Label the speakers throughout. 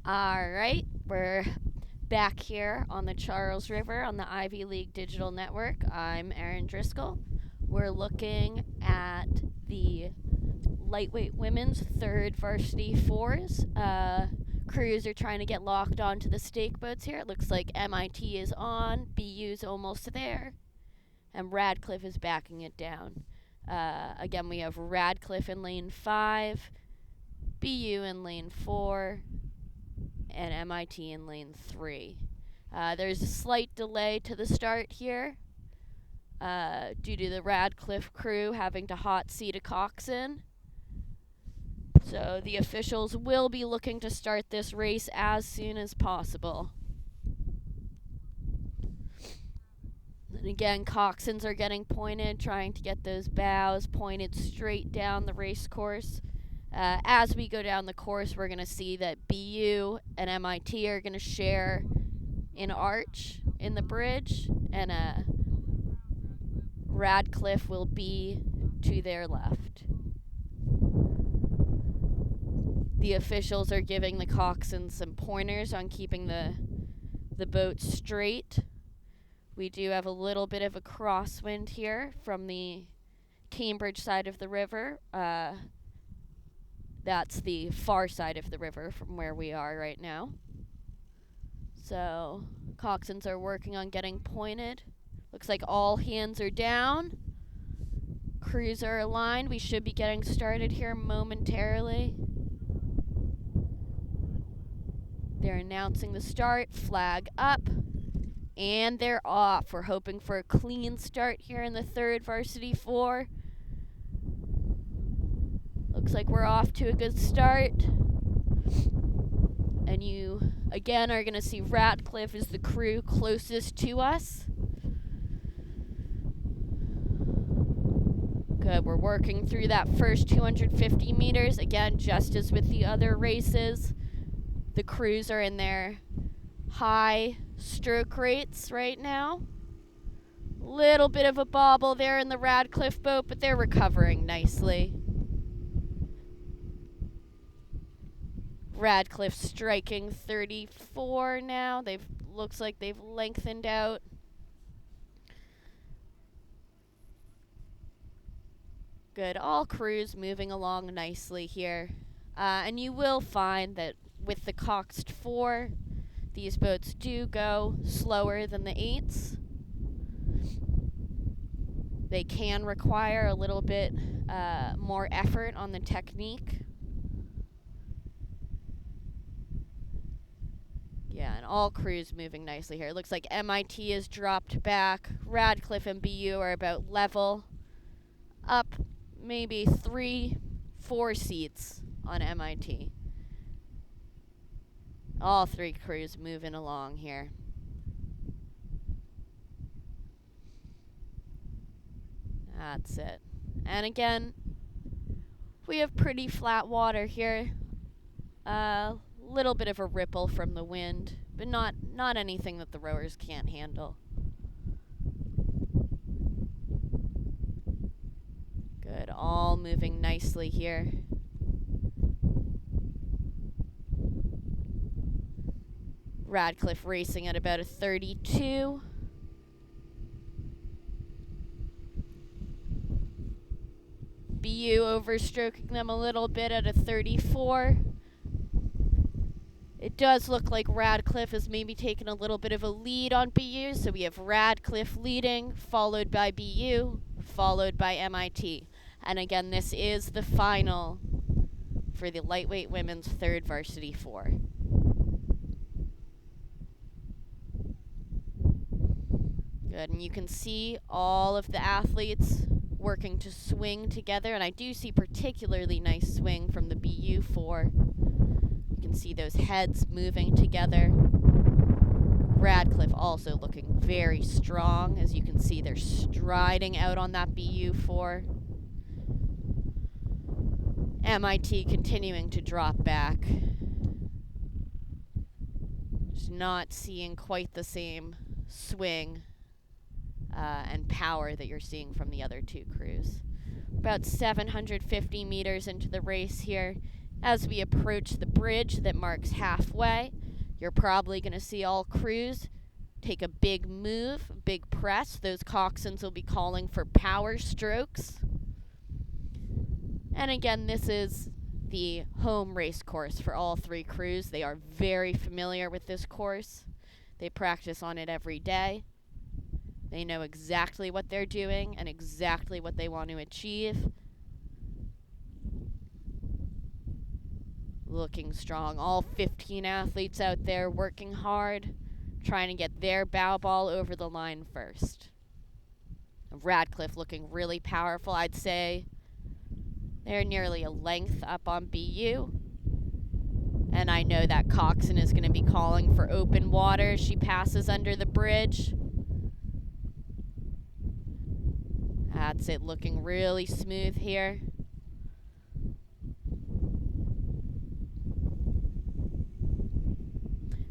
Speaker 1: All right, we're back here on the Charles River on the Ivy League Digital Network. I'm Erin Driscoll. We're looking at the lightweight women's third varsity fours. Crews are trying to get locked onto the stake boats here. It looks like MIT is on, BU's almost there, and Radcliffe is backing it down. Again, we have Radcliffe in lane 5, BU in lane 4, and MIT in lane 3. There's a slight delay to the start here due to the Radcliffe crew having to hot seat a coxswain. So the officials will be looking to start this race as soon as possible. And again, coxswains are getting pointed, trying to get those bows pointed straight down the race course. As we go down the course, we're going to see that BU and MIT are going to share an arch in the bridge, and Radcliffe will be to their left. The officials are giving the coxswains some pointers on keeping the boat straight. We do have a little bit of a crosswind here from the Cambridge side of the river. That's the far side of the river from where we are right now. So, coxswains are working on getting pointed. Looks like all hands are down. Crews are aligned. We should be getting started here momentarily. They're announcing the start. Flag up. And they're off. We're hoping for a clean start here in the third varsity 4. Looks like we're off to a good start. And you, again, are going to see Radcliffe is the crew closest to us. Good, we're working through that first 250 meters. Again, just as with the other races, the crews are in their high stroke rates right now. Little bit of a bobble there in the Radcliffe boat, but they're recovering nicely. Radcliffe striking 34 now. Looks like they've lengthened out. Good, all crews moving along nicely here. And you will find that with the Coxed 4, these boats do go slower than the 8s. They can require a little bit more effort on the technique. Yeah, and all crews moving nicely here. It looks like MIT has dropped back. Radcliffe and BU are about level. Up maybe 3-4 seats on MIT. All 3 crews moving along here. That's it. And again, we have pretty flat water here. Little bit of a ripple from the wind, but not anything that the rowers can't handle. Good, all moving nicely here. Radcliffe racing at about a 32. BU overstroking them a little bit at a 34. It does look like Radcliffe is maybe taking a little bit of a lead on BU, so we have Radcliffe leading, followed by BU, followed by MIT. And again, this is the final for the lightweight women's third varsity 4. Good, and you can see all of the athletes working to swing together, and I do see particularly nice swing from the BU 4. You can see those heads moving together. Radcliffe also looking very strong. As you can see, they're striding out on that BU 4. MIT continuing to drop back. Just not seeing quite the same swing and power that you're seeing from the other 2 crews. About 750 meters into the race here. As we approach the bridge that marks halfway, you're probably going to see all crews take a big move, big press. Those coxswains will be calling for power strokes. And again, this is the home race course for all three crews. They are very familiar with this course. They practice on it every day. They know exactly what they're doing and exactly what they want to achieve. Looking strong. All 15 athletes out there working hard, trying to get their bow ball over the line first. Radcliffe looking really powerful, I'd say. They're nearly a length up on BU. And I know that coxswain is going to be calling for open water as she passes under the bridge. That's it, looking really smooth here.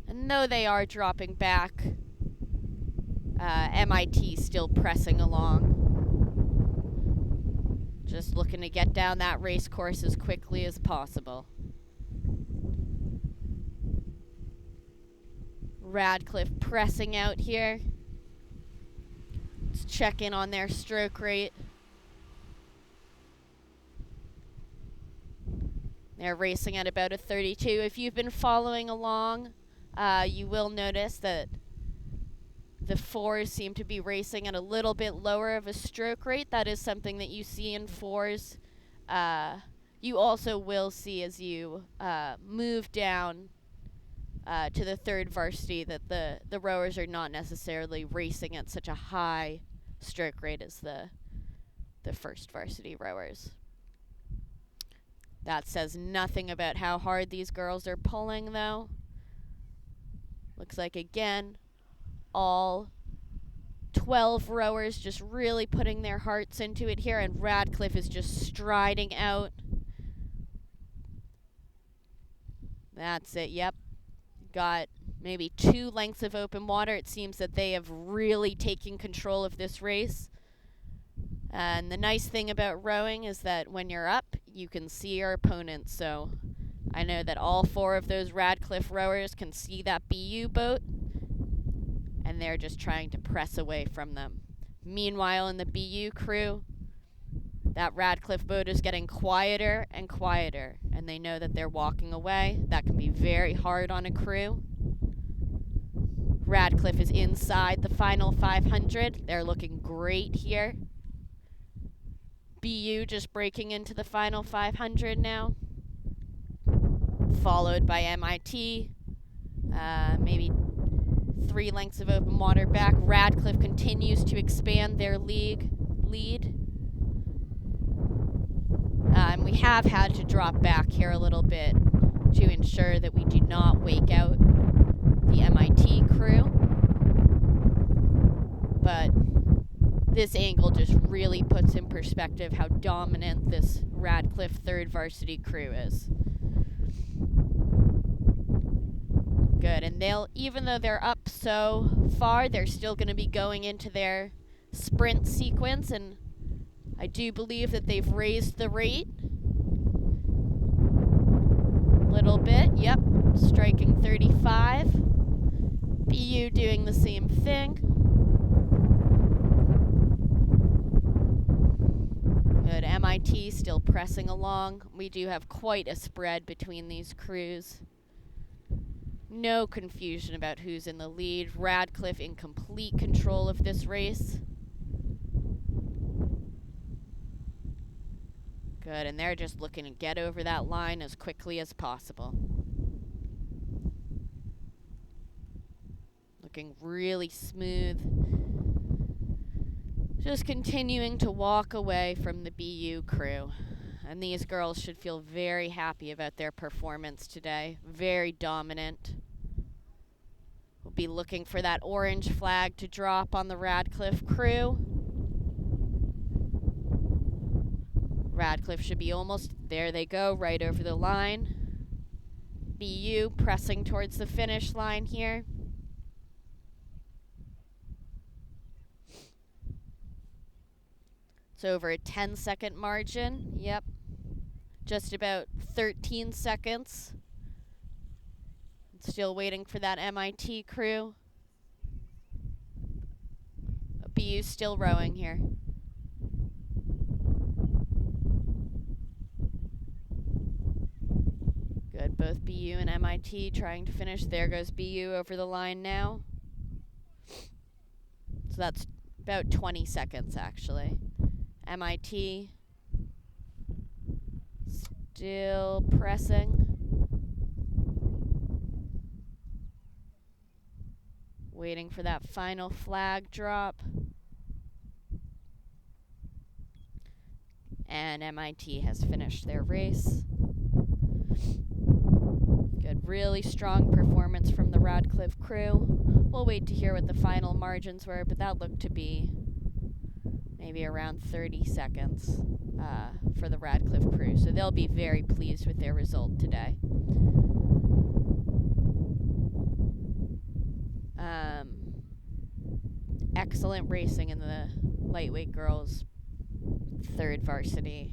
Speaker 1: And though they are dropping back, MIT still pressing along. Just looking to get down that race course as quickly as possible. Radcliffe pressing out here. Let's check in on their stroke rate. They're racing at about a 32. If you've been following along, you will notice that the fours seem to be racing at a little bit lower of a stroke rate. That is something that you see in fours. You also will see as you move down to the third varsity that the rowers are not necessarily racing at such a high stroke rate as the first varsity rowers. That says nothing about how hard these girls are pulling, though. Looks like, again, all 12 rowers just really putting their hearts into it here, and Radcliffe is just striding out. That's it, yep. Got maybe 2 lengths of open water. It seems that they have really taken control of this race. And the nice thing about rowing is that when you're up, you can see your opponents. So I know that all 4 of those Radcliffe rowers can see that BU boat, and they're just trying to press away from them. Meanwhile, in the BU crew, that Radcliffe boat is getting quieter and quieter, and they know that they're walking away. That can be very hard on a crew. Radcliffe is inside the final 500. They're looking great here. BU just breaking into the final 500 now, followed by MIT, maybe 3 lengths of open water back. Radcliffe continues to expand their lead. And we have had to drop back here a little bit to ensure that we do not wake out the MIT crew. But this angle just really puts in perspective how dominant this Radcliffe third varsity crew is. Good, and even though they're up so far, they're still going to be going into their sprint sequence, and I do believe that they've raised the rate a little bit. Yep, striking 35. BU doing the same thing. Good, MIT still pressing along. We do have quite a spread between these crews. No confusion about who's in the lead. Radcliffe in complete control of this race. Good, and they're just looking to get over that line as quickly as possible. Looking really smooth. Just continuing to walk away from the BU crew. And these girls should feel very happy about their performance today. Very dominant. We'll be looking for that orange flag to drop on the Radcliffe crew. Radcliffe should be almost, there they go, right over the line. BU pressing towards the finish line here. It's over a 10-second margin. Yep. just about 13 seconds. Still waiting for that MIT crew. BU still rowing here. Good, both BU and MIT trying to finish. There goes BU over the line now. So that's about 20 seconds actually. MIT still pressing. Waiting for that final flag drop. And MIT has finished their race. Good, really strong performance from the Radcliffe crew. We'll wait to hear what the final margins were, but that looked to be maybe around 30 seconds for the Radcliffe crew. So they'll be very pleased with their result today. Excellent racing in the lightweight girls third varsity